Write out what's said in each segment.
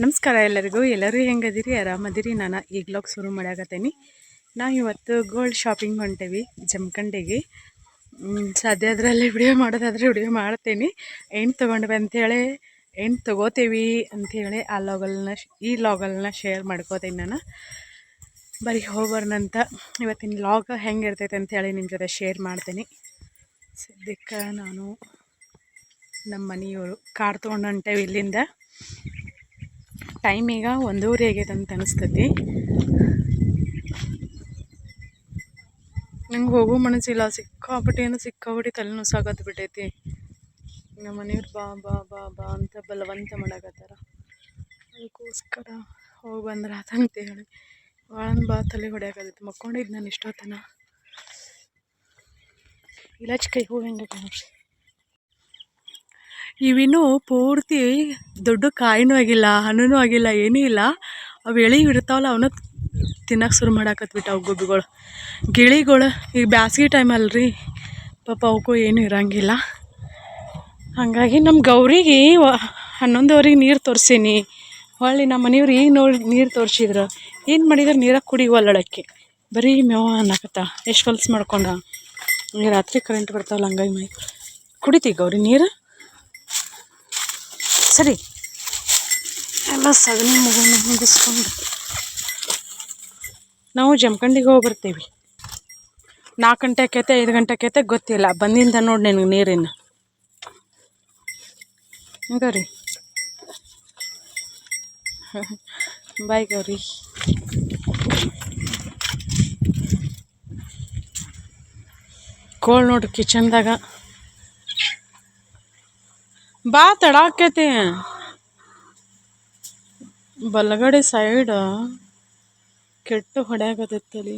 ನಮಸ್ಕಾರ ಎಲ್ಲರೂ ಹೆಂಗದಿರಿ? ಆರಾಮದಿರಿ? ನಾನು ಈಗ್ಲೋಗಿ ಶುರು ಮಾಡಾಕತ್ತೇನಿ. ನಾವು ಇವತ್ತು ಗೋಲ್ಡ್ ಶಾಪಿಂಗ್ ಹೊಂಟೇವಿ ಜಮಖಂಡಿಗೆ. ಸಾಧ್ಯ ಅದರಲ್ಲಿ ವಿಡಿಯೋ ಮಾಡೋದಾದರೆ ವಿಡಿಯೋ ಮಾಡ್ತೇನೆ. ಏನು ತೊಗೊಂಡ್ವಿ ಅಂಥೇಳಿ, ಏನು ತೊಗೋತೀವಿ ಅಂಥೇಳಿ ಈ ಲಾಗಲ್ನ ಶೇರ್ ಮಾಡ್ಕೋತೀನಿ. ನಾನು ಬರೀ ಹೋಗೋರ್ನಂತ ಇವತ್ತಿನ ಲಾಗ್ ಹೆಂಗಿರ್ತೈತೆ ಅಂಥೇಳಿ ನಿಮ್ಮ ಜೊತೆ ಶೇರ್ ಮಾಡ್ತೀನಿ. ಸದ್ಯಕ್ಕೆ ನಾನು ನಮ್ಮ ಮನೆಯವರು ಕಾರ್ ತೊಗೊಂಡು ಹೊಂಟೇವಿ ಇಲ್ಲಿಂದ. ಟೈಮ್ ಈಗ 1:30 ಆಗೈತೆ ಅಂತ ಅನಿಸ್ತೈತಿ. ನಂಗೆ ಹೋಗೋ ಮನಸ್ಸಿಲ್ಲ, ಸಿಕ್ಕಾಬಿಟ್ಟು ತಲೆನೋವು ಸಾಕತ್ತು ಬಿಟ್ಟೈತಿ. ನಮ್ಮ ಮನೆಯವ್ರು ಬಾ ಬಾ ಬಾ ಬಾ ಅಂತ ಬಲವಂತ ಮಾಡಾಕತ್ತಾರ. ಅದಕ್ಕೋಸ್ಕರ ಹೋಗಿ ಬಂದ್ರೆ ಆತಂತೇಳಿ ಭಾಳ ತಲೆ ಹೊಡ್ಯಾಕತ್ತೈತಿ. ಮಕ್ಕೊಂಡಿದ್ದು ನಾನು ಇಷ್ಟೊತ್ತನ ಇಲಾಚ್ ಕೈ ಹೂ ಹೆಂಗೆ ನೋಡ್ರಿ. ಇವಿನ್ನೂ ಪೂರ್ತಿ ದೊಡ್ಡ ಕಾಯಿನೂ ಆಗಿಲ್ಲ, ಹಣ್ಣೂ ಆಗಿಲ್ಲ, ಏನೂ ಇಲ್ಲ. ಅವು ಎಳೆವು ಇರ್ತಾವಲ್ಲ ಅವನ್ನ ತಿನ್ನಕ್ಕೆ ಶುರು ಮಾಡಾಕತ್ಬಿಟ್ಟು ಗುಬ್ಬಿಗಳು, ಗಿಳಿಗಳು. ಈಗ ಬ್ಯಾಸ್ಗೆ ಟೈಮ್ ಅಲ್ರಿ, ಪಾಪ ಅವಕ್ಕೂ ಏನೂ ಇರೋಂಗಿಲ್ಲ. ಹಾಗಾಗಿ ನಮ್ಮ ಗೌರಿಗೆ 11:00 ನೀರು ತೋರಿಸೀನಿ. ಹೊಳ್ಳಿ ನಮ್ಮ ಮನೆಯವ್ರು ಈಗ ನೋಡಿ ನೀರು ತೋರಿಸಿದ್ರು. ಏನು ಮಾಡಿದ್ರೆ ನೀರಾಗ ಕುಡಿವಲ್ಲಳಕ್ಕೆ ಬರೀ ಮೇವ ಅನ್ನಕತ್ತ. ಎಷ್ಟು ಹೊಲ್ಸು ಮಾಡ್ಕೊಂಡ. ಈಗ ರಾತ್ರಿ ಕರೆಂಟ್ ಬರ್ತಾವಲ್ಲ, ಹಂಗಾಗಿ ಮೈ ಕುಡಿತೀವಿ ಗೌರಿ ನೀರು. ಸರಿ, ಎಲ್ಲ ಸಗಣಿ ಮುಗಿಸ್ಕೊಂಡು ನಾವು ಜಮಖಂಡಿಗೆ ಹೋಗಿ ಬರ್ತೀವಿ. 4 ಗಂಟೆ ಆಕೈತೆ 5 ಗಂಟೆ ಆಕೈತೆ ಗೊತ್ತಿಲ್ಲ. ಬಂದಿಂದ ನೋಡಿ ನಿನಗೆ ನೀರಿನ ಗೌರಿ. ಬಾಯ್ ಗೌರಿ. ಕೋಳ್ ನೋಡ್ರಿ ಕಿಚನ್ದಾಗ. ಬಾ ತಡ ಆಕೈತಿ. ಬಲಗಡೆ ಸೈಡ್ ಕೆಟ್ಟು ಹೊಡ್ಯಾಕತ್ತೈತಲ್ಲಿ.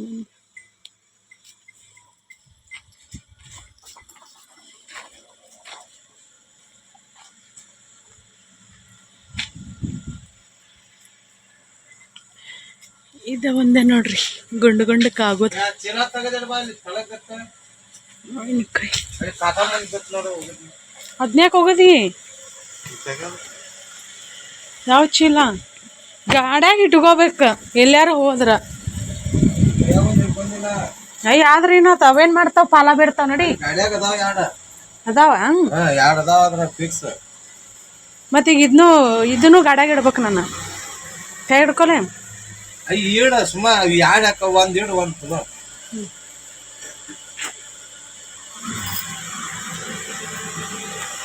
ಇದು ಒಂದೇ ನೋಡ್ರಿ ಗುಂಡಕ್ಕಾಗೋದು. ಅದ್ನ್ಯಾಕೆ ಹೋಗೋದಿ? ಯಾವ ಚೀಲ ಗಾಡ್ಯಾಗ ಇಟ್ಕೋಬೇಕು ಎಲ್ಲಾರು ಹೋದ್ರ. ಅಯ್ಯ ಆದ್ರೆ ಏನಾತ ಅವೇನ್ ಮಾಡ್ತಾವ? ಪಾಲ ಬಿಡ್ತಾವ ನೋಡಿ. ಅದಾವ ಮತ್ತೆ ಈಗ ಇದನ್ನು ಗಾಡ್ಯಾಗ ಇಡ್ಬೇಕು. ನಾನು ಕೈ ಹಿಡ್ಕೊಲೆ.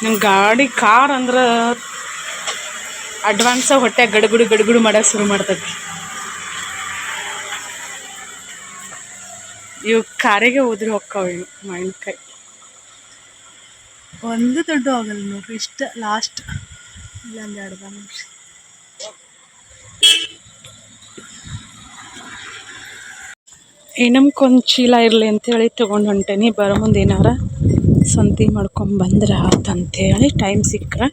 ನಮ್ಮ ಗಾಡಿ ಕಾರ್ ಅಂದ್ರೆ ಅಡ್ವಾನ್ಸ್ ಹೊಟ್ಟೆ ಗಡಗುಡು ಮಾಡಕ್ಕೆ ಶುರು ಮಾಡ್ತೈತಿ. ಇವು ಕಾರಿಗೆ ಹೋದ್ರೆ ಹೊಕ್ಕಾವ. ಇವು ಮಾವಿನಕಾಯಿ ಒಂದು ದೊಡ್ಡ ಆಗಲ್ಲ ನೋಡ್ರಿ, ಇಷ್ಟ ಲಾಸ್ಟ್. ಇಲ್ಲೊಂದು ಅಡ್ದ ನೋಡ್ರಿ. ನಮ್ಗೊಂದು ಚೀಲ ಇರಲಿ ಅಂಥೇಳಿ ತೊಗೊಂಡು ಹೊಂಟೇನಿ. ಬರೋ ಮುಂದೆ ಏನಾರ ಸಂತಿ ಮಾಡ್ಕೊಂಬಂದ್ರೆ ಆತಂತೇಳಿ ಟೈಮ್ ಸಿಕ್ಕರೆ.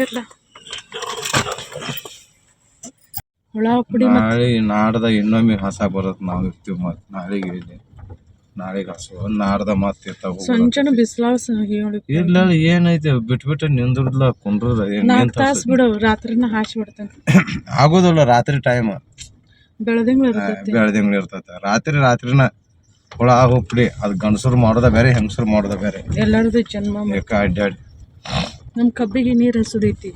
ಇರ್ಲ ಹುಳ ಪುಡಿ ನಾಡ್ದಾಗ ಇನ್ನೊಮ್ಮೆ ಹಸ ಬರುತ್ತೆ. ನಾವು ಇರ್ತೀವಿ ಮತ್ತೆ ನಾಳೆಗೆ ಹಸು ನಾಡ್ದ ಮತ್ತೆ ಇರ್ತಾವ. ಸಂಚನ ಬಿಸಿಲಾಗ ಇಲ್ಲ ಏನೈತೆ ಬಿಟ್ಬಿಟ್ಟು ನಿಂದ್ರಲ್ಲ ಕುಂಡ್ರದ 4 ತಾಸು ಬಿಡು. ರಾತ್ರಿನ ಹಾಸಿ ಬಿಡ್ತೇನೆ. ಆಗೋದಿಲ್ಲ ರಾತ್ರಿ ಟೈಮ್. ಬೆಳದಿಂಗಳು ಇರ್ತೈತೆ. ರಾತ್ರಿನ ಹುಳ ಹೋಗ್ಬಿಡಿ. ಅದು ಗಂಡಸರು ಮಾಡೋದ ಬೇರೆ, ಹೆಂಗಸರು ಮಾಡೋದ ಬೇರೆ. ಎಲ್ಲರದು ಜನ್ಮ ಅಡ್ಡಾಡಿ ನಮ್ಮ ಕಬ್ಬಿಗೆ ನೀರು ಹಸುದೈತಿ.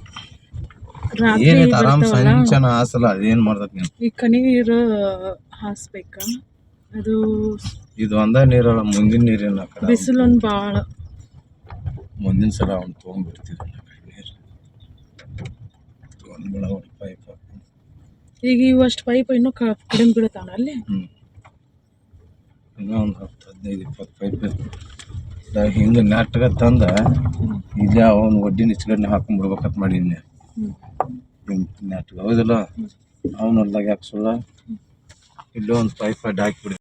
ಏನೈತೆ ಆರಾಮ್ ಸಂಚನ ಹಾಸಲ್ಲ. ಅದೇನ್ ಮಾಡ್ತೈತಿ ನೀನು? ಈ ಕನಿ ನೀರು ಹಾಸ್ಬೇಕ. ಅದು ಇದು ಒಂದ ನೀರಲ್ಲ, ಮುಂದಿನ ನೀರಿನ ಬಿಸಿಲೊಂದು ಭಾಳ. ಮುಂದಿನ ಸಲ ಅವ್ನು ತೊಗೊಂಡ್ಬಿಡ್ತೀವಿ ನೀರು ತೊಗೊಂಡ್ಬಿಡ ಪೈಪ್. ಈಗ ಇವು ಅಷ್ಟು ಪೈಪ್ ಇನ್ನೂ ಕಡಿಮೆ ಬೀಳ್ತಾವ ಅಲ್ಲಿ. ಇನ್ನೂ ಒಂದು 10-15-20 ಪೈಪ್ ಹಿಂಗೆ ನೆಟ್ಗ ತಂದ ಇಲ್ಲಿ ಅವನು ಒಡ್ಡಿನ ಇಚ್ಗಡ್ನೆ ಹಾಕೊಂಡ್ಬಿಡ್ಬೇಕಂತ ಮಾಡೀನಿ. ನೆಟ್ಗ ಹೌದಿಲ್ಲ, ಅವನು ಹೊಲ್ದಾಗ ಯಾಕೆ ಸುಳ್ಳ ಇಲ್ಲೋ ಒಂದು ಪೈಪ್ ಅಡ್ಡ ಹಾಕಿಬಿಡಿ.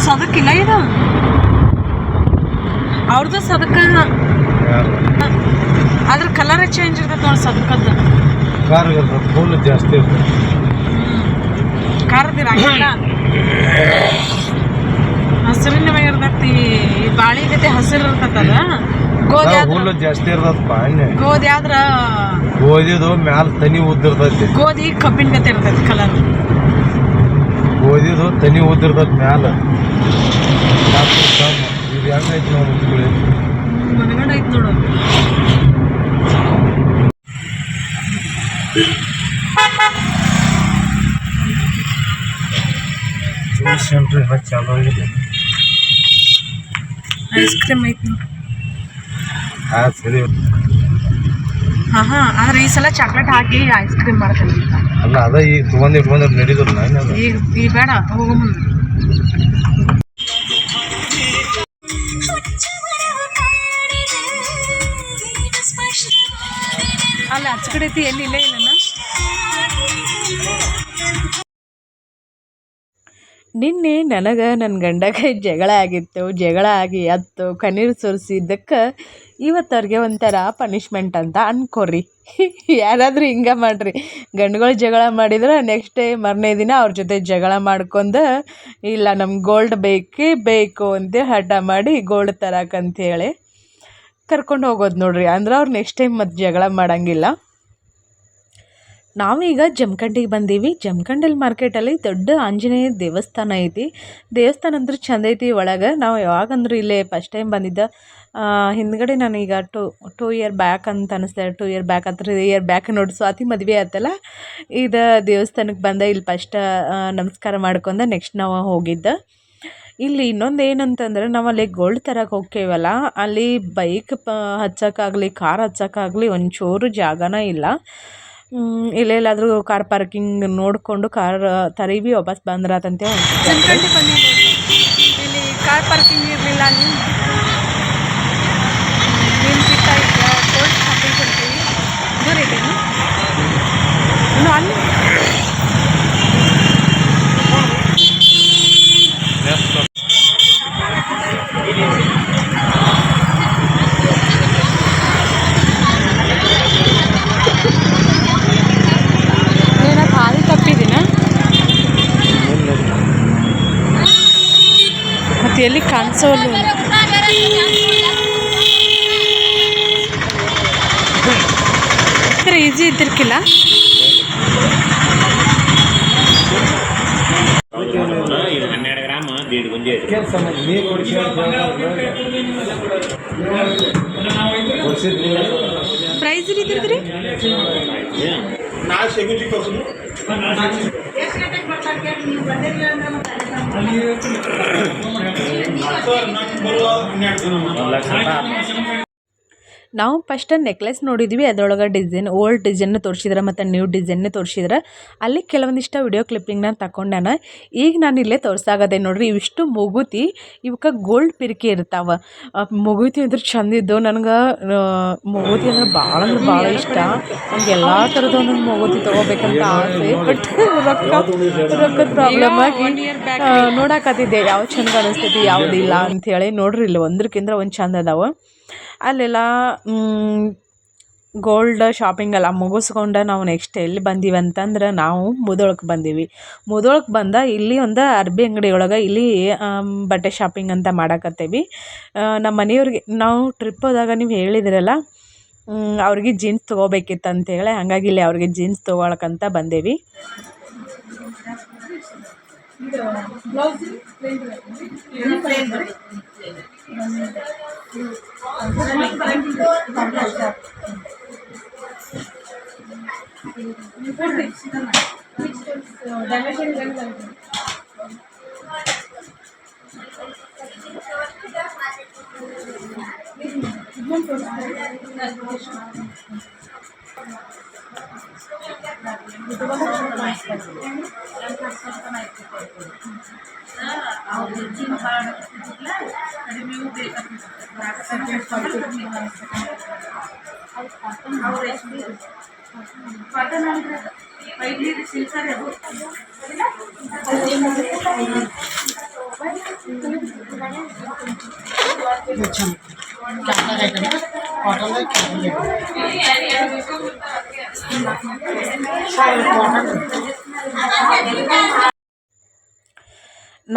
ಸದಕ್ಕಿಲ್ಲ ಇದು ಅವ್ರದ್ದು ಸದಕ. ಅದ್ರ ಕಲರೇ ಚೇಂಜ್ ಇರ್ತೈತೆ ನೋಡಿ ಸದಕದ್ದು. ಖಾರ ಇರ್ತದೆ, ಫುಲ್ ಜಾಸ್ತಿ ಇರ್ತದೆ. ಖಾರದಿರ ಹಸಿರಿನ ಇರ್ತೈತಿ. ಈ ಬಾಳಿ ಗತೆ ಹಸಿರು ಇರ್ತದ. ಗೋಧಿ ಫುಲ್ ಜಾಸ್ತಿ ಇರ್ತದಪ್ಪ. ಗೋಧಿ ಆದ್ರ ಗೋಧಿದು ಮ್ಯಾಲ ತನಿ ಉದ್ದಿರ್ತೈತಿ. ಗೋಧಿ ಕಬ್ಬಿನ ಗತೆ ಇರ್ತೈತಿ ಕಲರ್. ಗೋಧಿದು ತನಿ ಉದ್ದಿರ್ತೈತಿ ಮ್ಯಾಲ. ಇದು ಹೆಂಗೈತಿ ನಾವು ಮುಂದ್ಗಡೆ ಮನಗಂಡ ಐತಿ ನೋಡು. ಜ್ಯೂಸ್ ಸೆಂಟ್ರ್ ಎಲ್ಲ ಚಾಲು ಆಗಿದೆ. ಐಸ್ ಕ್ರೀಮ್ ಐತಿ ನೋಡು. ಹಾಂ ಸರಿ. ಹಾಂ ಆದ್ರೆ ಈ ಸಲ ಚಾಕ್ಲೇಟ್ ಹಾಕಿ ಐಸ್ ಕ್ರೀಮ್ ಮಾಡ್ತೇನೆ. ಅಲ್ಲ ಅದ ಈಗ ಇಟ್ಕೊಂಡ್ರೆ ನಡೀತಲ್ಲ. ಈಗ ಬೇಡ, ಹೋಗೋ ಮುಂದೆ. ಅಲ್ಲ ಆಚೆ ಕಡೆ ಐತಿ, ಎಲ್ಲಿ ಇಲ್ಲೇ ಇಲ್ಲ. ನಿನ್ನೆ ನನಗೆ ನನ್ನ ಗಂಡಗೆ ಜಗಳ ಆಗಿತ್ತು. ಜಗಳ ಆಗಿ ಅತ್ತು ಕಣ್ಣೀರು ಸುರಿಸಿದ್ದಕ್ಕೆ ಇವತ್ತವ್ರಿಗೆ ಒಂಥರ ಪನಿಷ್ಮೆಂಟ್ ಅಂತ ಅನ್ಕೋರಿ. ಯಾರಾದರೂ ಹಿಂಗೆ ಮಾಡಿರಿ. ಗಂಡುಗಳು ಜಗಳ ಮಾಡಿದ್ರೆ ನೆಕ್ಸ್ಟ್ ಡೇ ಮರನೇ ದಿನ ಅವ್ರ ಜೊತೆ ಜಗಳ ಮಾಡ್ಕೊಂಡು ಇಲ್ಲ ನಮ್ಗೆ ಗೋಲ್ಡ್ ಬೇಕೇ ಬೇಕು ಅಂತ ಹಠ ಮಾಡಿ ಗೋಲ್ಡ್ ತರಕಂತೇಳಿ ಕರ್ಕೊಂಡು ಹೋಗೋದು ನೋಡ್ರಿ. ಅಂದ್ರೆ ಅವ್ರು ನೆಕ್ಸ್ಟ್ ಟೈಮ್ ಮತ್ತೆ ಜಗಳ ಮಾಡೋಂಗಿಲ್ಲ. ನಾವೀಗ ಜಮಖಂಡಿಗೆ ಬಂದೀವಿ. ಜಮಖಂಡಿ ಮಾರ್ಕೆಟಲ್ಲಿ ದೊಡ್ಡ ಆಂಜನೇಯ ದೇವಸ್ಥಾನ ಐತಿ. ದೇವಸ್ಥಾನ ಅಂದ್ರೆ ಚಂದ ಐತಿ ಒಳಗೆ. ನಾವು ಯಾವಾಗಂದ್ರೆ ಇಲ್ಲೇ ಫಸ್ಟ್ ಟೈಮ್ ಬಂದಿದ್ದ. ಹಿಂದ್ಗಡೆ ನಾನೀಗ ಟೂ ಇಯರ್ ಬ್ಯಾಕ್ ಅಂತ ಅನಿಸ್ತದೆ. 2 ಇಯರ್ ಬ್ಯಾಕ್ 3 ಇಯರ್ ಬ್ಯಾಕ್ ನೋಡಿ ಸ್ವಾತಿ ಮದುವೆ ಆಯ್ತಲ್ಲ, ಇದು ದೇವಸ್ಥಾನಕ್ಕೆ ಬಂದೆ. ಇಲ್ಲಿ ಫಸ್ಟ್ ನಮಸ್ಕಾರ ಮಾಡ್ಕೊಂಡು ನೆಕ್ಸ್ಟ್ ನಾವು ಹೋಗಿದ್ದ. ಇಲ್ಲಿ ಇನ್ನೊಂದು ಏನಂತಂದ್ರೆ ನಾವು ಅಲ್ಲಿ ಗೋಲ್ಡ್ ತರಕ್ಕೆ ಹೋಗ್ತೇವಲ್ಲ, ಅಲ್ಲಿ ಬೈಕ್ ಹಚ್ಚೋಕ್ಕಾಗಲಿ ಕಾರ್ ಹಚ್ಚೋಕ್ಕಾಗಲಿ ಒಂಚೂರು ಜಾಗನೇ ಇಲ್ಲ. ಇಲ್ಲೆಲ್ಲಾದರೂ ಕಾರ್ ಪಾರ್ಕಿಂಗ್ ನೋಡಿಕೊಂಡು ಕಾರ್ ತರೀವಿ ವಾಪಸ್ ಬಂದ್ರಾತಂತೆ. ಜಮಖಂಡಿ ಬಂದಿದ್ದೀವಿ. ಇಲ್ಲಿ ಕಾರ್ ಪಾರ್ಕಿಂಗ್ ಇರಲಿಲ್ಲ. ಅಲ್ಲಿ ನಿಂತಿತ್ತ ಈಗ ಗೋಲ್ಡ್ ಶಾಪಿಂಗ್ ಕೊಡ್ತೀವಿ. ದೂರ ಇದ್ದೀನಿ ಇನ್ನು ಅಲ್ಲಿ ಹಾದಿ ತಪ್ಪಿದ್ದೀನ ಮತ್ತೆ ಎಲ್ಲಿ ಕಾಣಿಸೋಲ್ಲ. ಈಸಿ ಇದ್ದಿರ್ಕಿಲ್ಲ. ಪ್ರೈಸ್ ಇದ್ದಿರ್ತೀರಿ ನಾವು ಫಸ್ಟ್ ನೆಕ್ಲೆಸ್ ನೋಡಿದ್ವಿ. ಅದರೊಳಗೆ ಡಿಸೈನ್ ಓಲ್ಡ್ ಡಿಸೈನ್ ತೋರಿಸಿದ್ರೆ ಮತ್ತು ನ್ಯೂ ಡಿಸೈನ್ನೇ ತೋರಿಸಿದ್ರೆ ಅಲ್ಲಿ ಕೆಲವೊಂದಿಷ್ಟು ವಿಡಿಯೋ ಕ್ಲಿಪ್ಪಿಂಗ್ನ ತಗೊಂಡಾನ. ಈಗ ನಾನು ಇಲ್ಲೇ ತೋರಿಸಾಗದೆ ನೋಡ್ರಿ. ಇವಿಷ್ಟು ಮೂಗುತಿ, ಇವಕ್ಕೆ ಗೋಲ್ಡ್ ಪಿರಿಕೆ ಇರ್ತಾವೆ. ಮೂಗುತಿ ಅಂದ್ರೆ ಚಂದಿದ್ದು. ನನಗೆ ಮೂಗುತಿ ಅಂದ್ರೆ ಭಾಳ ಇಷ್ಟ. ನನಗೆ ಎಲ್ಲ ಥರದ್ದು ಒಂದೊಂದು ಮೂಗುತಿ ತೊಗೋಬೇಕಂತ ಆಸೆ. ಬಟ್ ರೊಕ್ಕದ ಪ್ರಾಬ್ಲಮ್ ಆಗಿ ನೋಡಾಕತ್ತಿದ್ದೆ ಯಾವ್ದು ಚಂದ ಕಾಣಿಸ್ತೈತಿ ಯಾವುದಿಲ್ಲ ಅಂಥೇಳಿ. ನೋಡ್ರಿ ಇಲ್ಲಿ ಒಂದಕ್ಕಿಂತ ಒಂದು ಚಂದ ಅದಾವೆ. ಅಲ್ಲೆಲ್ಲ ಗೋಲ್ಡ್ ಶಾಪಿಂಗ್ ಎಲ್ಲ ಮುಗಿಸ್ಕೊಂಡು ನಾವು ನೆಕ್ಸ್ಟ್ ಎಲ್ಲಿ ಬಂದೀವಿ ಅಂತಂದ್ರೆ ನಾವು ಮುದೋಳಕ್ಕೆ ಬಂದೀವಿ. ಮುದೋಳಕ್ಕೆ ಬಂದ ಇಲ್ಲಿ ಒಂದು ಅರ್ಬಿ ಅಂಗಡಿ ಒಳಗೆ ಇಲ್ಲಿ ಬಟ್ಟೆ ಶಾಪಿಂಗ್ ಅಂತ ಮಾಡಕತ್ತೇವಿ. ನಮ್ಮ ಮನೆಯವ್ರಿಗೆ ನಾವು ಟ್ರಿಪ್ ಹೋದಾಗ ನೀವು ಹೇಳಿದ್ರಲ್ಲ, ಅವ್ರಿಗೆ ಜೀನ್ಸ್ ತೊಗೋಬೇಕಿತ್ತು ಅಂತೇಳಿ, ಹಾಗಾಗಿ ಇಲ್ಲಿ ಅವ್ರಿಗೆ ಜೀನ್ಸ್ ತೊಗೊಳಕ್ಕಂತ ಬಂದೇವಿ.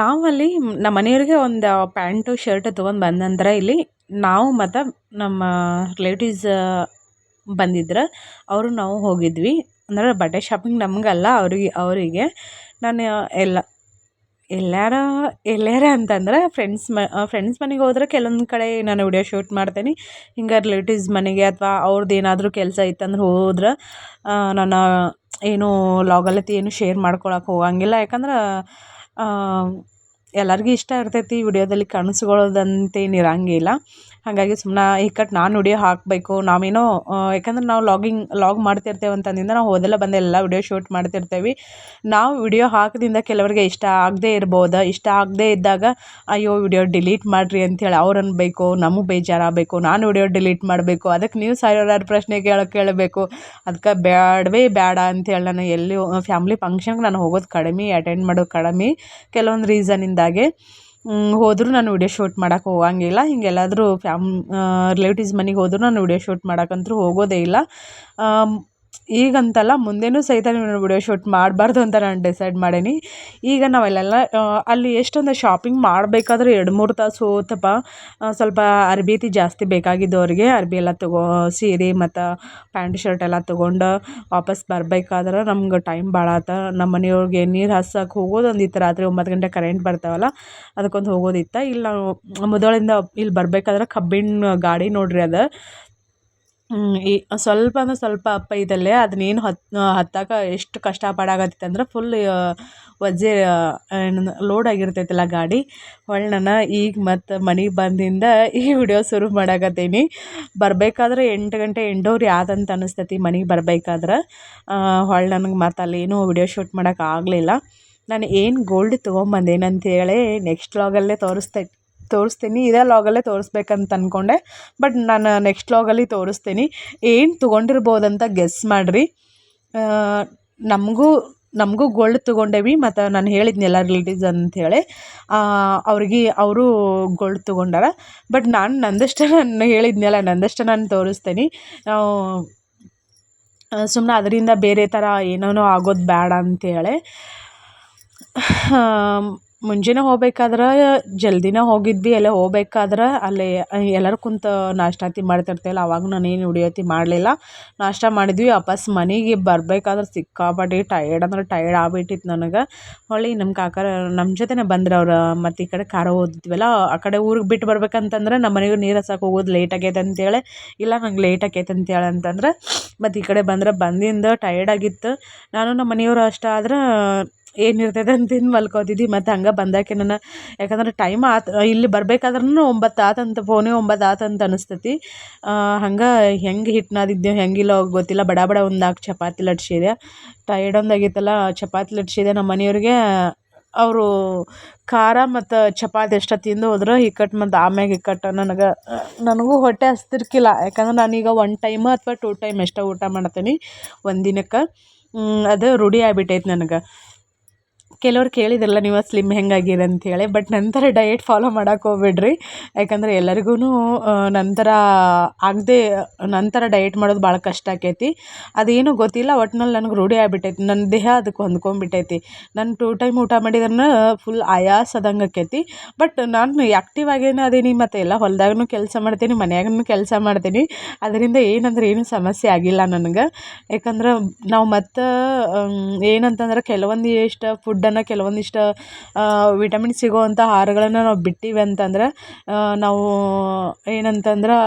ನಾವಲ್ಲಿ ನಮ್ಮ ಮನೆಯವ್ರಿಗೆ ಒಂದು ಪ್ಯಾಂಟು ಶರ್ಟ್ ತೊಗೊಂಡು ಬಂದ ನಂತರ ಇಲ್ಲಿ ನಾವು ಮತ್ತು ನಮ್ಮ ರಿಲೇಟಿವ್ಸ್ ಬಂದಿದ್ರು ಅವರು ನಾವು ಹೋಗಿದ್ವಿ. ಅಂದ್ರೆ ಬಟ್ಟೆ ಶಾಪಿಂಗ್ ನಮಗಲ್ಲ, ಅವರಿಗೆ ನಾನು ಎಲ್ಲಾರ ಅಂತಂದ್ರೆ ಫ್ರೆಂಡ್ಸ್ ಮನೆಗೆ ಹೋದ್ರೆ ಕೆಲವೊಂದು ಕಡೆ ನಾನು ವಿಡಿಯೋ ಶೂಟ್ ಮಾಡ್ತೀನಿ. ಹಿಂಗೆ ರಿಲೇಟಿವ್ಸ್ ಮನೆಗೆ ಅಥವಾ ಅವ್ರದ್ದು ಏನಾದರೂ ಕೆಲಸ ಇತ್ತಂದ್ರೆ ಹೋದ್ರೆ ನಾನು ಏನು ಲಾಗಲ್ಲತಿ ಏನು ಶೇರ್ ಮಾಡ್ಕೊಳಕ್ಕೆ ಹೋಗಂಗಿಲ್ಲ. ಯಾಕಂದ್ರೆ ಎಲ್ಲರಿಗೂ ಇಷ್ಟ ಇರ್ತೈತಿ ವಿಡಿಯೋದಲ್ಲಿ ಕಾಣಿಸ್ಕೊಳ್ಳೋದಂತೇನು ಇರಂಗಿಲ್ಲ. ಹಾಗಾಗಿ ಸುಮ್ಮನೆ ನಾನು ವಿಡಿಯೋ ಹಾಕಬೇಕು ನಾವೇನೋ, ಯಾಕಂದ್ರೆ ನಾವು ಲಾಗ್ ಮಾಡ್ತಿರ್ತೇವೆ ಅಂತಂದಿಂದ ನಾವು ಹೋದೆಲ್ಲ ಬಂದೆಲ್ಲ ವಿಡಿಯೋ ಶೂಟ್ ಮಾಡ್ತಿರ್ತೇವೆ. ನಾವು ವಿಡಿಯೋ ಹಾಕೋದ್ರಿಂದ ಕೆಲವರಿಗೆ ಇಷ್ಟ ಆಗದೇ ಇರ್ಬೋದು. ಇಷ್ಟ ಆಗದೇ ಇದ್ದಾಗ ಅಯ್ಯೋ ವಿಡಿಯೋ ಡಿಲೀಟ್ ಮಾಡಿರಿ ಅಂಥೇಳಿ ಅವ್ರು ಅನ್ಬೇಕು, ನಮಗೆ ಬೇಜಾರಾಗಬೇಕು, ನಾನು ವಿಡಿಯೋ ಡಿಲೀಟ್ ಮಾಡಬೇಕು, ಅದಕ್ಕೆ ನೀವು ಸಾವಿರಾರು ಪ್ರಶ್ನೆ ಕೇಳಬೇಕು. ಅದಕ್ಕೆ ಬೇಡ ಅಂಥೇಳಿ ನಾನು ಎಲ್ಲಿ ಫ್ಯಾಮ್ಲಿ ಫಂಕ್ಷನ್ಗೆ ನಾನು ಹೋಗೋದು ಕಡಿಮೆ, ಅಟೆಂಡ್ ಮಾಡೋದು ಕಡಿಮೆ. ಕೆಲವೊಂದು ರೀಸನ್ನಿಂದಾಗೆ ಹೋದರೂ ನಾನು ವಿಡಿಯೋ ಶೂಟ್ ಮಾಡೋಕೆ ಹೋಗಂಗಿಲ್ಲ. ಹಿಂಗೆಲ್ಲಾದರೂ ರಿಲೇಟಿವ್ಸ್ ಮನೆಗೆ ಹೋದರೂ ನಾನು ವಿಡಿಯೋ ಶೂಟ್ ಮಾಡೋಕ್ಕಂತೂ ಹೋಗೋದೇ ಇಲ್ಲ. ಈಗಂತಲ್ಲ ಮುಂದೆನೂ ಸಹಿತ ನೀವು ವಿಡಿಯೋ ಶೂಟ್ ಮಾಡಬಾರ್ದು ಅಂತ ನಾನು ಡಿಸೈಡ್ ಮಾಡೀನಿ. ಈಗ ನಾವೆಲ್ಲ ಅಲ್ಲಿ ಎಷ್ಟೊಂದು ಶಾಪಿಂಗ್ ಮಾಡಬೇಕಾದ್ರೆ 2-3 ತಾಸು ಹೋತಪ್ಪ. ಸ್ವಲ್ಪ ಅರ್ಬಿ ಜಾಸ್ತಿ ಬೇಕಾಗಿದ್ದವ್ರಿಗೆ ಅರ್ಬಿ ಎಲ್ಲ ಸೀರೆ ಮತ್ತು ಪ್ಯಾಂಟ್ ಶರ್ಟ್ ಎಲ್ಲ ತೊಗೊಂಡು ವಾಪಸ್ ಬರಬೇಕಾದ್ರೆ ನಮ್ಗೆ ಟೈಮ್ ಭಾಳ ಆತ. ನಮ್ಮ ಮನೆಯವ್ರಿಗೆ ನೀರು ಹಾಸಕ್ಕೆ ಹೋಗೋದು ಒಂದಿತ್ತು. ರಾತ್ರಿ 9 ಗಂಟೆ ಕರೆಂಟ್ ಬರ್ತಾವಲ್ಲ, ಅದಕ್ಕೊಂದು ಹೋಗೋದಿತ್ತು. ಇಲ್ಲಿ ನಾವು ಮುದೋಳಿಂದ ಇಲ್ಲಿ ಬರಬೇಕಾದ್ರೆ ಕಬ್ಬಿಣ ಗಾಡಿ ನೋಡ್ರಿ, ಅದು ಈ ಸ್ವಲ್ಪ ಅಂದ್ರೆ ಸ್ವಲ್ಪ ಅಪ್ಪ ಇದಲ್ಲೇ ಅದನ್ನೇನು ಹತ್ತಕ್ಕೆ ಎಷ್ಟು ಕಷ್ಟಪಡಾಕತ್ತಿತ್ತಂದ್ರೆ ಫುಲ್ ವಜ್ಜೆ ಲೋಡ್ ಆಗಿರ್ತೈತಲ್ಲ ಗಾಡಿ. ಹೊಳ್ಳಿ ನಾನು ಈಗ ಮತ್ತು ಮನೆಗೆ ಬಂದಿಂದ ಈ ವಿಡಿಯೋ ಶುರು ಮಾಡಾಕತ್ತೀನಿ. ಬರಬೇಕಾದ್ರೆ 8 ಗಂಟೆ 8:15 ಆದಂತ ಅನಿಸ್ತೈತಿ ಮನೆಗೆ ಬರಬೇಕಾದ್ರೆ. ಹೊಳ್ಳಿ ನನಗೆ ಮತ್ತು ಅಲ್ಲೇನೂ ವಿಡಿಯೋ ಶೂಟ್ ಮಾಡೋಕೆ ಆಗಲಿಲ್ಲ. ನಾನು ಏನು ಗೋಲ್ಡ್ ತೊಗೊಂಬಂದೇನಂತೇಳಿ ನೆಕ್ಸ್ಟ್ ವ್ಲಾಗಲ್ಲೇ ತೋರಿಸ್ತೀನಿ. ಇದೇ ವ್ಲಾಗಲ್ಲೇ ತೋರಿಸ್ಬೇಕಂತ ಅಂದ್ಕೊಂಡೆ, ಬಟ್ ನಾನು ನೆಕ್ಸ್ಟ್ ವ್ಲಾಗಲ್ಲಿ ತೋರಿಸ್ತೀನಿ. ಏನು ತೊಗೊಂಡಿರ್ಬೋದಂತ ಗೆಸ್ ಮಾಡಿರಿ. ನಮಗೂ ಗೋಲ್ಡ್ ತೊಗೊಂಡೇವಿ ಮತ್ತು ನಾನು ಹೇಳಿದ್ನೆಲ್ಲ ರಿಲೇಟಿವ್ಸ್ ಅಂಥೇಳಿ ಅವರು ಗೋಲ್ಡ್ ತೊಗೊಂಡಾರ. ಬಟ್ ನಾನು ಹೇಳಿದ್ನೆಲ್ಲ ನಂದಷ್ಟು ನಾನು ತೋರಿಸ್ತೀನಿ. ಸುಮ್ಮನೆ ಅದರಿಂದ ಬೇರೆ ಥರ ಏನೋ ಆಗೋದು ಬೇಡ ಅಂಥೇಳಿ ಮುಂಜಾನೆ ಹೋಗ್ಬೇಕಾದ್ರೆ ಜಲ್ದಿನೇ ಹೋಗಿದ್ವಿ. ಎಲ್ಲ ಹೋಗ್ಬೇಕಾದ್ರೆ ಅಲ್ಲಿ ಎಲ್ಲರೂ ಕುಂತು ನಾಷ್ಟಾತಿ ಮಾಡ್ತಿರ್ತೇವಲ್ಲ, ಅವಾಗ ನಾನೇನು ವಿಡಿಯೋತಿ ಮಾಡಲಿಲ್ಲ. ನಾಷ್ಟ ಮಾಡಿದ್ವಿ. ವಾಪಸ್ ಮನೆಗೆ ಬರಬೇಕಾದ್ರೆ ಸಿಕ್ಕಾಪಟ್ಟೆ ಟಯರ್ಡ್ ಅಂದ್ರೆ ಟಯರ್ಡ್ ಆಗ್ಬಿಟ್ಟಿತ್ತು ನನಗೆ. ಹೊಳ್ಳಿ ನಮ್ಮ ಕಾಕರ ನಮ್ಮ ಜೊತೆನೇ ಬಂದ್ರೆ ಅವ್ರು. ಮತ್ತು ಈ ಕಡೆ ಕಾರ ಓದಿದ್ವಲ್ಲ, ಆ ಕಡೆ ಊರಿಗೆ ಬಿಟ್ಟು ಬರ್ಬೇಕಂತಂದ್ರೆ ನಮ್ಮ ಮನೆಗೆ ನೀರು ಹಸಕ್ಕೆ ಹೋಗೋದು ಲೇಟ್ ಆಗೈತೆ ಅಂತೇಳಿ, ಇಲ್ಲ ನಂಗೆ ಲೇಟ್ ಆಗೈತೆ ಅಂತೇಳಿ ಅಂತಂದ್ರೆ ಮತ್ತು ಈ ಕಡೆ ಬಂದಿಂದ ಟಯರ್ಡ್ ಆಗಿತ್ತು. ನಾನು ನಮ್ಮ ಮನೆಯವರು ಅಷ್ಟೇ ಆದ್ರೆ ಏನಿರ್ತೈತೆ ಅಂತ ತಿಂದು ಮಲ್ಕೋತಿದ್ವಿ. ಮತ್ತು ಹಂಗೆ ಬಂದಾಕೆ ನಾನು, ಯಾಕಂದ್ರೆ ಟೈಮ್ ಇಲ್ಲಿ ಬರಬೇಕಾದ್ರೂ 9 ಆತಂತ, ಪೋನೆ 9 ಆತಂತ ಅನಿಸ್ತೈತಿ. ಹಂಗೆ ಹೆಂಗೆ ಹಿಟ್ಟು ನಾದಿದ್ದೆ ಹೆಂಗಿಲ್ಲ ಗೊತ್ತಿಲ್ಲ. ಬಡ ಒಂದು 4 ಚಪಾತಿ ಲಟ್ಸಿದೆ. ಟಯರ್ಡ್ ಒಂದಾಗಿತ್ತಲ್ಲ, ಚಪಾತಿ ಲಟ್ಸಿದೆ. ನಮ್ಮ ಮನೆಯವ್ರಿಗೆ ಅವರು ಖಾರ ಮತ್ತು ಚಪಾತಿ ಅಷ್ಟೇ ತಿಂದು ಹೋದ್ರೆ ಇಕ್ಕಟ್ಟು. ಮತ್ತು ಆಮ್ಯಾಗ ಇಕ್ಕಟ್ಟು ನನಗೂ ಹೊಟ್ಟೆ ಹಸ್ತಿರ್ಕಿಲ್ಲ. ಯಾಕಂದ್ರೆ ನಾನೀಗ 1 ಟೈಮ್ ಅಥವಾ 2 ಟೈಮ್ ಅಷ್ಟೇ ಊಟ ಮಾಡ್ತೀನಿ ಒಂದಿನಕ್ಕೆ. ಅದು ರೂಢಿ ಆಗ್ಬಿಟ್ಟೈತೆ ನನಗೆ. ಕೆಲವ್ರು ಕೇಳಿದ್ರಲ್ಲ ನೀವು ಸ್ಲಿಮ್ ಹೆಂಗಾಗಿರಿ ಅಂಥೇಳಿ, ಬಟ್ ನಂತರ ಡಯೆಟ್ ಫಾಲೋ ಮಾಡೋಕೆ ಹೋಗ್ಬೇಡ್ರಿ. ಯಾಕಂದರೆ ಎಲ್ಲರಿಗೂ ನಂತರ ಡಯೆಟ್ ಮಾಡೋದು ಭಾಳ ಕಷ್ಟ ಆಕೈತಿ. ಅದೇನೂ ಗೊತ್ತಿಲ್ಲ, ಒಟ್ನಲ್ಲಿ ನನಗೆ ರೂಢಿ ಆಗ್ಬಿಟ್ಟೈತಿ. ನನ್ನ ದೇಹ ಅದಕ್ಕೆ ಹೊಂದ್ಕೊಂಡ್ಬಿಟ್ಟೈತಿ. ನಾನು 2 ಟೈಮ್ ಊಟ ಮಾಡಿದ್ರೆ ಫುಲ್ ಆಯಾಸದಂಗೆ ಆಕೈತಿ. ಬಟ್ ನಾನು ಆ್ಯಕ್ಟಿವ್ ಆಗೇನೆ ಅದೀನಿ. ಮತ್ತು ಎಲ್ಲ ಹೊಲದಾಗೂ ಕೆಲಸ ಮಾಡ್ತೀನಿ, ಮನ್ಯಾಗೂ ಕೆಲಸ ಮಾಡ್ತೀನಿ. ಅದರಿಂದ ಏನೂ ಸಮಸ್ಯೆ ಆಗಿಲ್ಲ ನನಗೆ. ಯಾಕಂದ್ರೆ ನಾವು ಮತ್ತು ಏನಂತಂದ್ರೆ ಕೆಲವೊಂದಿಷ್ಟು ಕೆಲವೊಂದಿಷ್ಟು ವಿಟಮಿನ್ ಸಿಗೋವಂಥ ಆಹಾರಗಳನ್ನು ನಾವು ಬಿಟ್ಟಿವಿ ಅಂತಂದ್ರೆ ನಾವು ಏನಂತಂದ್ರೆ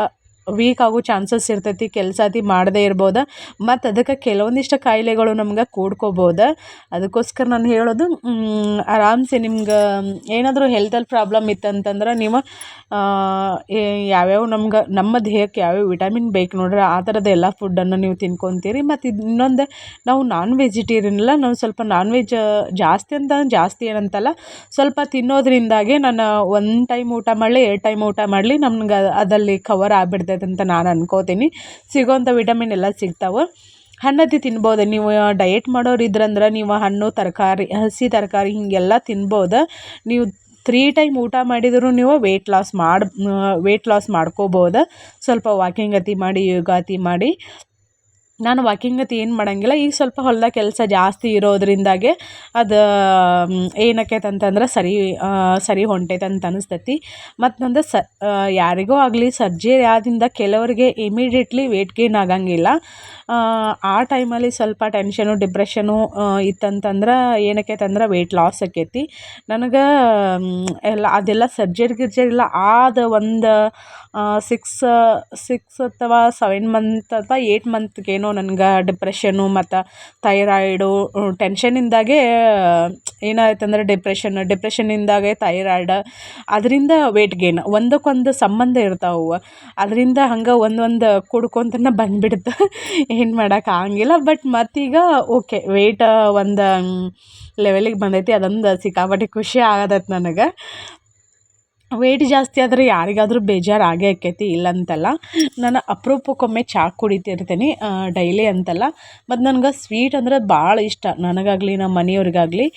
ವೀಕ್ ಆಗೋ ಚಾನ್ಸಸ್ ಇರ್ತೈತಿ. ಕೆಲಸ ಮಾಡದೇ ಇರ್ಬೋದು. ಮತ್ತು ಅದಕ್ಕೆ ಕೆಲವೊಂದಿಷ್ಟು ಕಾಯಿಲೆಗಳು ನಮ್ಗೆ ಕೂಡ್ಕೋಬೋದು. ಅದಕ್ಕೋಸ್ಕರ ನಾನು ಹೇಳೋದು, ಆರಾಮ್ಸೆ ನಿಮ್ಗೆ ಏನಾದರೂ ಹೆಲ್ತಲ್ಲಿ ಪ್ರಾಬ್ಲಮ್ ಇತ್ತಂತಂದ್ರೆ ನೀವು ಯಾವ್ಯಾವ ನಮ್ಮ ದೇಹಕ್ಕೆ ಯಾವ್ಯಾವ ವಿಟಮಿನ್ ಬೇಕು ನೋಡ್ರಿ, ಆ ಥರದ ಎಲ್ಲ ಫುಡ್ಡನ್ನು ನೀವು ತಿನ್ಕೊತೀರಿ. ಮತ್ತು ಇನ್ನೊಂದು, ನಾವು ನಾನ್ ವೆಜಿಟೇರಿಯನ್ ಅಲ್ಲ, ನಾವು ಸ್ವಲ್ಪ ನಾನ್ ವೆಜ್ ಜಾಸ್ತಿ ಏನಂತಲ್ಲ, ಸ್ವಲ್ಪ ತಿನ್ನೋದ್ರಿಂದಾಗೆ ನಾನು 1 ಟೈಮ್ ಊಟ ಮಾಡಲಿ 2 ಟೈಮ್ ಊಟ ಮಾಡಲಿ ನಮ್ಗೆ ಅದಲ್ಲಿ ಕವರ್ ಆಗ್ಬಿಡ್ತೈತೆ ಅಂತ ನಾನು ಅನ್ಕೋತೀನಿ. ಸಿಗೋವಂಥ ವಿಟಮಿನ್ ಎಲ್ಲ ಸಿಗ್ತಾವೆ. ಹಣ್ಣತಿ ತಿನ್ಬೋದು. ನೀವು ಡಯೆಟ್ ಮಾಡೋರು ಇದ್ರಂದ್ರೆ ನೀವು ಹಣ್ಣು, ತರಕಾರಿ, ಹಸಿ ತರಕಾರಿ ಹೀಗೆಲ್ಲ ತಿನ್ಬೋದು. ನೀವು 3 ಟೈಮ್ ಊಟ ಮಾಡಿದರೂ ನೀವು ವೆಯ್ಟ್ ಲಾಸ್ ಮಾಡ್ಕೋಬೋದು. ಸ್ವಲ್ಪ ವಾಕಿಂಗ್ ಮಾಡಿ ಯೋಗ ಮಾಡಿ ನಾನು ವಾಕಿಂಗ್ ಅಂತ ಏನು ಮಾಡೋಂಗಿಲ್ಲ. ಈಗ ಸ್ವಲ್ಪ ಹೊಲ್ದಾಗ ಕೆಲಸ ಜಾಸ್ತಿ ಇರೋದ್ರಿಂದಾಗೆ ಅದು ಏನಕ್ಕೈತೆ ಅಂತಂದ್ರೆ ಸರಿ ಹೊಂಟೈತೆ ಅಂತ ಅನಿಸ್ತೈತಿ. ಮತ್ತು ನಂದು ಯಾರಿಗೋ ಆಗಲಿ ಸರ್ಜರಿ ಆದಿಂದ ಕೆಲವರಿಗೆ ಇಮಿಡಿಯೇಟ್ಲಿ ವೇಟ್ ಗೇನ್ ಆಗಂಗಿಲ್ಲ. ಆ ಟೈಮಲ್ಲಿ ಸ್ವಲ್ಪ ಟೆನ್ಷನು ಡಿಪ್ರೆಷನು ಇತ್ತಂತಂದ್ರೆ ಏನಕ್ಕೈತೆ ಅಂದ್ರೆ ವೆಯ್ಟ್ ಲಾಸ್ ಆಕೈತಿ. ನನಗೆ ಅದೆಲ್ಲ ಸರ್ಜರಿ ಗಿರ್ಜರಿ ಆದ ಒಂದು 6 ಅಥವಾ 7 ಮಂತ್ ಅಥವಾ 8 ಮಂತ್ಗೇನೋ ನನಗೆ ಡಿಪ್ರೆಷನ್ನು ಮತ್ತು ಥೈರಾಯ್ಡು ಟೆನ್ಷನ್ನಿಂದಾಗೆ ಏನಾಯ್ತಂದ್ರೆ ಡಿಪ್ರೆಷನ್ನಿಂದಾಗೆ ಥೈರಾಯ್ಡ್, ಅದರಿಂದ ವೇಟ್ ಗೇನ್ ಒಂದಕ್ಕೊಂದು ಸಂಬಂಧ ಇರ್ತಾವೆ. ಅದರಿಂದ ಹಂಗೆ ಒಂದೊಂದು ಕುಡ್ಕೊಂತನೇ ಬಂದುಬಿಡ್ತು. ಏನು ಮಾಡೋಕ್ಕಾಗಂಗಿಲ್ಲ. ಬಟ್ ಮತ್ತೀಗ ಓಕೆ ವೆಯ್ಟ್ ಒಂದು ಲೆವೆಲಿಗೆ ಬಂದೈತಿ. ಅದೊಂದು ಸಿಕ್ಕಾಪಟ್ಟೆ ಖುಷಿ ಆಗತೈತೆ ನನಗೆ. ವೆಯ್ಟ್ ಜಾಸ್ತಿ ಆದರೆ ಯಾರಿಗಾದರೂ ಬೇಜಾರು ಆಗೇ ಆಕೈತಿ, ಇಲ್ಲಂತಲ್ಲ. ನಾನು ಅಪರೂಪಕ್ಕೊಮ್ಮೆ ಚಹಾ ಕುಡಿತಿರ್ತೀನಿ, ಡೈಲಿ ಅಂತಲ್ಲ. ಮತ್ತು ನನಗೆ ಸ್ವೀಟ್ ಅಂದರೆ ಭಾಳ ಇಷ್ಟ, ನನಗಾಗಲಿ ನಮ್ಮ ಮನೆಯವ್ರಿಗಾಗಲಿ.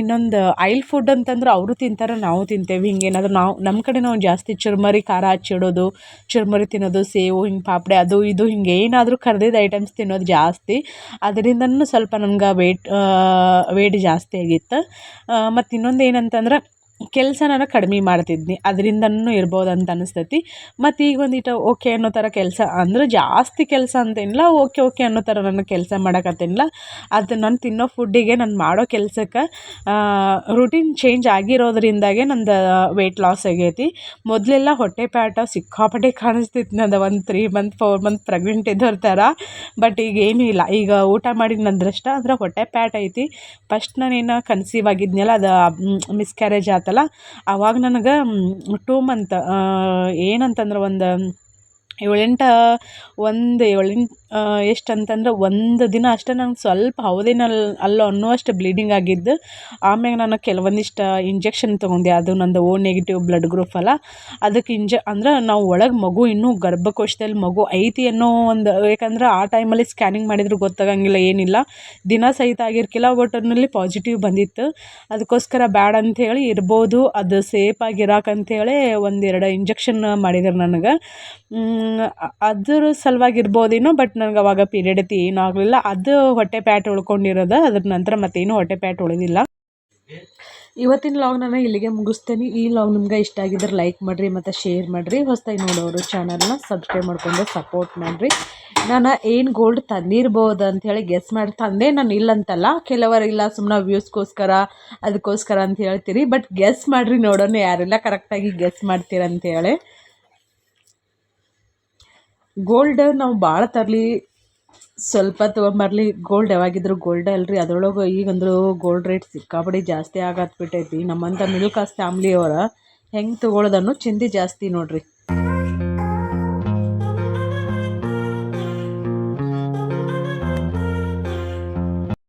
ಇನ್ನೊಂದು ಆಯಿಲ್ ಫುಡ್ ಅಂತಂದ್ರೆ ಅವರು ತಿಂತಾರೆ, ನಾವು ತಿಂತೇವೆ. ಹಿಂಗೇನಾದರೂ ನಮ್ಮ ಕಡೆ ನಾವು ಜಾಸ್ತಿ ಚುರ್ಮರಿ ಖಾರ ಹಚ್ಚಿಡೋದು, ಚುರ್ಮರಿ ತಿನ್ನೋದು, ಸೇವು ಹಿಂಗೆ ಪಾಪಡೆ ಅದು ಇದು ಹಿಂಗೆ ಏನಾದರೂ ಕರ್ದಿದ್ದು ಐಟಮ್ಸ್ ತಿನ್ನೋದು ಜಾಸ್ತಿ. ಅದರಿಂದನೂ ಸ್ವಲ್ಪ ನನಗೆ ವೇಟ್ ಜಾಸ್ತಿ ಆಗಿತ್ತು. ಮತ್ತು ಇನ್ನೊಂದು ಏನಂತಂದ್ರೆ ಕೆಲಸ ನಾನು ಕಡಿಮೆ ಮಾಡ್ತಿದ್ನಿ, ಅದರಿಂದನೂ ಇರ್ಬೋದು ಅಂತ ಅನಿಸ್ತೈತಿ. ಮತ್ತು ಈಗ ಒಂದಿಟ್ಟು ಓಕೆ ಅನ್ನೋ ಥರ ಕೆಲಸ ಅಂದ್ರೆ ಜಾಸ್ತಿ ಕೆಲಸ ಅಂತೇನಿಲ್ಲ, ಓಕೆ ಅನ್ನೋ ಥರ ನನಗೆ ಕೆಲಸ ಮಾಡೋಕತ್ತೇನಿಲ್ಲ. ಅದು ನಾನು ತಿನ್ನೋ ಫುಡ್ಡಿಗೆ ನಾನು ಮಾಡೋ ಕೆಲಸಕ್ಕೆ ರೂಟೀನ್ ಚೇಂಜ್ ಆಗಿರೋದ್ರಿಂದಾಗೆ ನಂದು ವೆಯ್ಟ್ ಲಾಸ್ ಆಗೈತಿ. ಮೊದಲೆಲ್ಲ ಹೊಟ್ಟೆ ಪ್ಯಾಟ ಸಿಕ್ಕಾಪಟ್ಟೆ ಕಾಣಿಸ್ತಿತ್ತು ನಂದು ಒಂದು 3 ಮಂತ್ 4 ಮಂತ್ ಪ್ರೆಗ್ನೆಂಟ್ ಇದ್ದವ್ರ ಥರ. ಬಟ್ ಈಗ ಏನೂ ಇಲ್ಲ, ಈಗ ಊಟ ಮಾಡಿದ ನಂದ್ರಷ್ಟ ಅಂದ್ರೆ ಹೊಟ್ಟೆ ಪ್ಯಾಟ್ ಐತಿ. ಫಸ್ಟ್ ನಾನೇನು ಕನ್ಸೀವ್ ಆಗಿದ್ನಲ್ಲ, ಅದು ಮಿಸ್ಕ್ಯಾರೇಜ್ ಆತಲ್ಲ, ಆವಾಗ ನನಗೆ 2 ಮಂತ್ ಏನಂತಂದ್ರೆ ಒಂದು 7-8 ಎಷ್ಟಂತಂದ್ರೆ ಒಂದು ದಿನ ಅಷ್ಟೇ ನಂಗೆ ಸ್ವಲ್ಪ ಅಲ್ಲೋ ಅನ್ನುವಷ್ಟು ಬ್ಲೀಡಿಂಗ್ ಆಗಿದ್ದು. ಆಮ್ಯಾಗ ನಾನು ಕೆಲವೊಂದಿಷ್ಟು ಇಂಜೆಕ್ಷನ್ ತೊಗೊಂಡೆ. ಅದು ನಂದು ಓ ನೆಗೆಟಿವ್ ಬ್ಲಡ್ ಗ್ರೂಪ್ ಅಲ್ಲ, ಅದಕ್ಕೆ ಅಂದ್ರೆ ನಾವು ಒಳಗೆ ಮಗು ಇನ್ನೂ ಗರ್ಭಕೋಶದಲ್ಲಿ ಮಗು ಐತಿ ಅನ್ನೋ ಒಂದು, ಯಾಕಂದ್ರೆ ಆ ಟೈಮಲ್ಲಿ ಸ್ಕ್ಯಾನಿಂಗ್ ಮಾಡಿದ್ರು ಗೊತ್ತಾಗಂಗಿಲ್ಲ, ಏನಿಲ್ಲ ದಿನ ಸಹಿತ ಆಗಿರ್ಕಿಲ್ಲ. ಒಟ್ಟಿನಲ್ಲಿ ಪಾಸಿಟಿವ್ ಬಂದಿತ್ತು. ಅದಕ್ಕೋಸ್ಕರ ಬ್ಯಾಡ ಅಂಥೇಳಿ ಇರ್ಬೋದು, ಅದು ಸೇಫಾಗಿರಾಕಂಥೇಳಿ 1-2 ಇಂಜೆಕ್ಷನ್ ಮಾಡಿದ್ರು ನನಗೆ. ಅದ್ರ ಸಲುವಾಗಿರ್ಬೋದೇನೋ. ಬಟ್ ನನಗೆ ಅವಾಗ ಪೀರಿಯಡ್ ಐತಿ, ಏನೂ ಆಗಲಿಲ್ಲ. ಅದು ಹೊಟ್ಟೆ ಪ್ಯಾಟ್ ಉಳ್ಕೊಂಡಿರೋದು, ಅದ್ರ ನಂತರ ಮತ್ತೇನು ಹೊಟ್ಟೆ ಪ್ಯಾಟ್ ಉಳಿದಿಲ್ಲ. ಇವತ್ತಿನ ಲಾಗ್ ನಾನು ಇಲ್ಲಿಗೆ ಮುಗಿಸ್ತೇನೆ. ಈ ಲಾಗ್ ನಿಮ್ಗೆ ಇಷ್ಟ ಆಗಿದ್ರೆ ಲೈಕ್ ಮಾಡಿರಿ ಮತ್ತು ಶೇರ್ ಮಾಡಿರಿ. ಹೊಸದಾಗಿ ನೋಡೋರು ಚಾನಲ್ನ ಸಬ್ಸ್ಕ್ರೈಬ್ ಮಾಡ್ಕೊಂಡು ಸಪೋರ್ಟ್ ಮಾಡಿರಿ. ನಾನು ಏನು ಗೋಲ್ಡ್ ತಂದಿರ್ಬೋದು ಅಂಥೇಳಿ ಗೆಸ್ ಮಾಡಿ ತಂದೆ, ನಾನು ಇಲ್ಲಂತಲ್ಲ. ಕೆಲವರಿಲ್ಲ ಸುಮ್ಮನೆ ವ್ಯೂಸ್ಗೋಸ್ಕರ ಅದಕ್ಕೋಸ್ಕರ ಅಂತ ಹೇಳ್ತೀರಿ. ಬಟ್ ಗೆಸ್ ಮಾಡಿರಿ, ನೋಡೋಣ ಯಾರೆಲ್ಲ ಕರೆಕ್ಟಾಗಿ ಗೆಸ್ ಮಾಡ್ತೀರಂಥೇಳಿ. ಗೋಲ್ಡ್ ನಾವು ಭಾಳ ತರಲಿ, ಸ್ವಲ್ಪ ತೊಗೊಂಬರಲಿ, ಗೋಲ್ಡ್ ಯಾವಾಗಿದ್ರು ಗೋಲ್ಡ್ ಅಲ್ರಿ. ಅದರೊಳಗೆ ಈಗಂದ್ರೂ ಗೋಲ್ಡ್ ರೇಟ್ ಸಿಕ್ಕಾಪಟ್ಟೆ ಜಾಸ್ತಿ ಆಗತ್ಬಿಟ್ಟೈತಿ. ನಮ್ಮಂಥ ಮಿಡಲ್ ಕ್ಲಾಸ್ ಫ್ಯಾಮ್ಲಿಯವ್ರು ಹೆಂಗೆ ತೊಗೊಳೋದನ್ನು ಚಿಂತೆ ಜಾಸ್ತಿ ನೋಡ್ರಿ.